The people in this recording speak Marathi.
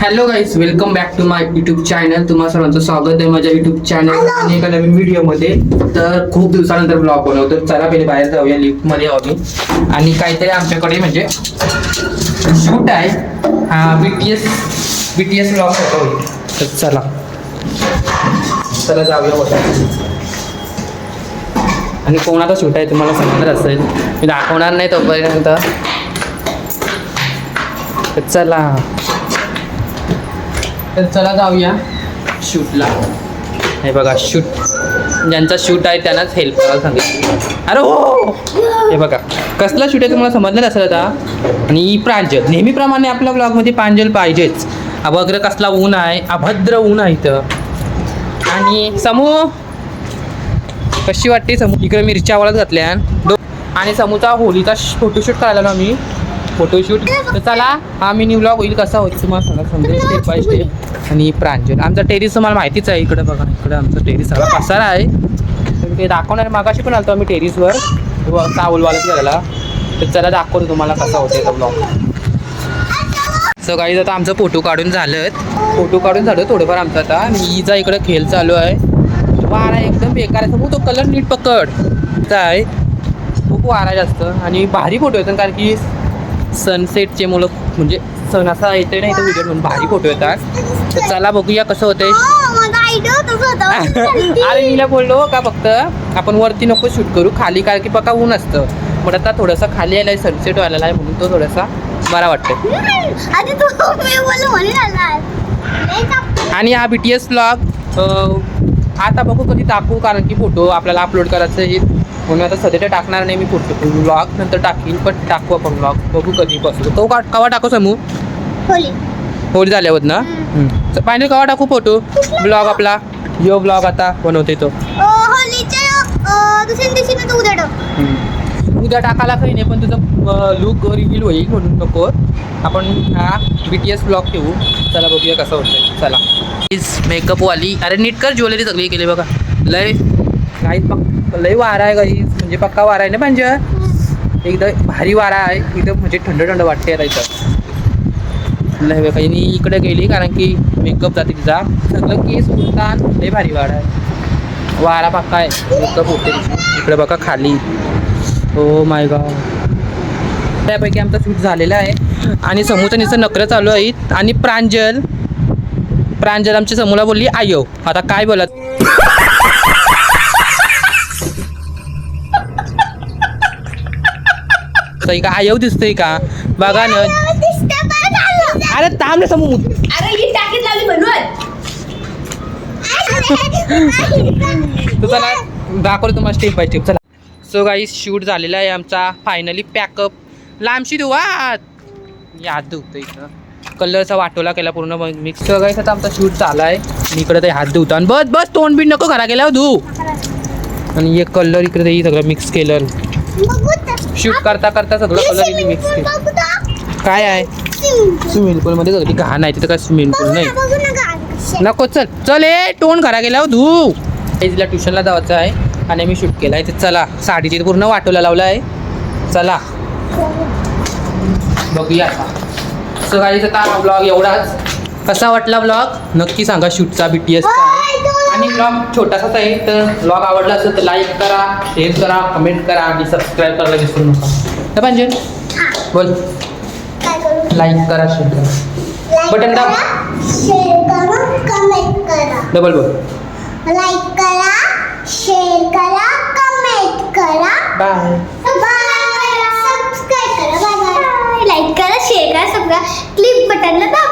Hello guys, welcome back to my YouTube channel. तुम्हाला सर्वांचं स्वागत आहे माझ्या युट्यूब चॅनल आणि एका नवीन व्हिडिओमध्ये. तर खूप दिवसानंतर ब्लॉग बनवतो. चला पहिले बाहेर जाऊया, लिफ्टमध्ये आम्ही आणि काहीतरी आमच्याकडे म्हणजे शूट आहे. हा बीटीएस ब्लॉग होईल. तर चला जाऊया बघा. आणि कोणाचा शूट आहे तुम्हाला समजणार असेल, मी दाखवणार नाही तोपर्यंत. चला जाऊया शूटला. हे बघा, शूट ज्यांचा शूट आहे त्यांनाच हेल्प करायला सांगितलं. अरे हो, हे बघा कसला शूट आहे तुम्हाला समजलं असेल आता. आणि प्रांजल नेहमीप्रमाणे आपल्या ब्लॉगमध्ये प्रांजल पाहिजेच. अभद्र कसला ऊन आहे, अभद्र ऊन आहे इथं. आणि समूह कशी वाटते समूह, इकडे मिरच्या आवळत घातल्या. आणि समूहचा होलीचा फोटोशूट करायला ना आम्ही फोटोशूट. तर चला हा मिनी व्लॉग होईल, कसा होईल तुम्हाला सांगा समजेल स्टेप बाय स्टेप. आणि प्रांजल आमचा टेरिस तुम्हाला माहितीच आहे. इकडे बघा, इकडे आमचं टेरिस सगळा पसारा आहे. तर ते दाखवणार मागाशी पण आलतो आम्ही टेरिसवर सावल वालत गेलेला. तर चला दाखवतो तुम्हाला कसा होते तो ब्लॉग. सो गाईज आता आमचं फोटो काढून झालं थोडंफार आमचं आता. आणि हिचा इकडे खेळ चालू आहे. वारा एकदम बेकार आहे. तो कलर नीट पकड आहे. खूप वारा जास्त आणि भारी फोटो येतात, कारण की सनसेटचे मुलं म्हणजे सण असा येते नाही तर व्हिडिओ म्हणून भारी फोटो येतात. तर चला बघूया कसं होतंय. अरे मीला बोललो का फक्त आपण वरती नको शूट करू, खाली, कारण की बघा ऊन असतं. पण आता थोडासा खाली आलाय, सनसेट व्हायला आहे म्हणून तो थोडासा बरा वाटतोय. आणि हा BTS ब्लॉग आता बघू कधी टाकू, कारण की फोटो आपल्याला अपलोड करायचं आहे म्हणून आता सध्या टाकणार नाही मी फोटो. ब्लॉग नंतर टाकीन, पण टाकू आपण ब्लॉग. बघू कधी बसू तो कवा टाकू समूह. होळी झाल्यावर ना फायनल कवा टाकू फोटो ब्लॉग आपला. यो ब्लॉग आता बनवते तो उद्या टाकायला काही नाही, पण तुझं लुक रिव्हील होईल म्हणून नको आपण हा BTS ब्लॉग ठेवू. चला बघूया कसं होतंय. चला मेकअपवाली, अरे नीट कर, ज्वेलरी सगळी केली बघा. लय वारा आहे गाईस, म्हणजे पक्का वारा आहे ना. म्हणजे एकदम भारी वारा आहे एकदम, म्हणजे थंड वाटते आता इथं. लय काही इकडे गेली कारण की मेकअप जाते तिचा सगळं केस उडतात. लय भारी वारा आहे, वारा पक्का आहे, मेकअप होते इकडे बघा खाली. हो माय गॉड. त्यापैकी आमचा शूट झालेला आहे आणि समूहचं नुसतं नखरं चालू आहेत. आणि प्रांजल आमच्या समूहला बोलली आयो. आता काय बोलत का आयो दिसतंय का बघा ना. अरे थांब ना समूह. तर चला दाखवलं तुम्हाला स्टेप बाय स्टेप. चला सो गाईस शूट झालेला आहे आमचा फायनली. पॅकअप लांबशी देऊ याद धुवतो इथं. कलरचा वाटोला केला पूर्ण मिक्स. सो गाईस आता आमचा शूट चालला आहे. इकडे ते हात धुवतो आणि बस तोंड बीड नको घरा गेल्यावर धुऊ. आणि एक कलर इकडे सगळं मिक्स केलं. शूट करता सगळं कलर मिक्स केलं. काय आहे स्विमिंग पूलमध्ये सगळी घाण आहे तिथं. काय स्विमिंग पूल नाही नको. चल तोंड घरा गेल्यावर धुऊ. तिला ट्युशनला जायचं आहे आणि मी शूट केलं आहे. ते चला साडी तिथे पूर्ण वाटोला लावला आहे. चला बघूया आता. सो गाईस आता ब्लॉग एवढाच. कसा वाटला ब्लॉग नक्की सांगा. शूटचा BTSचा आहे आणि ब्लॉग छोटासाच आहे. तर ब्लॉग आवडला असेल तर लाईक करा, शेअर करा, कमेंट करा आणि सबस्क्राईब करायला विसरू नका. तर म्हणजे बोल, लाईक करा, शेअर करा, बटन दाब, डबल बोल. लाईक करा, शेअर करा, कमेंट करा. बाय. सबस्क्राईब करा. बाय. लाईक करा, शेअर करा, सगळं क्लिक बटनला दाबा.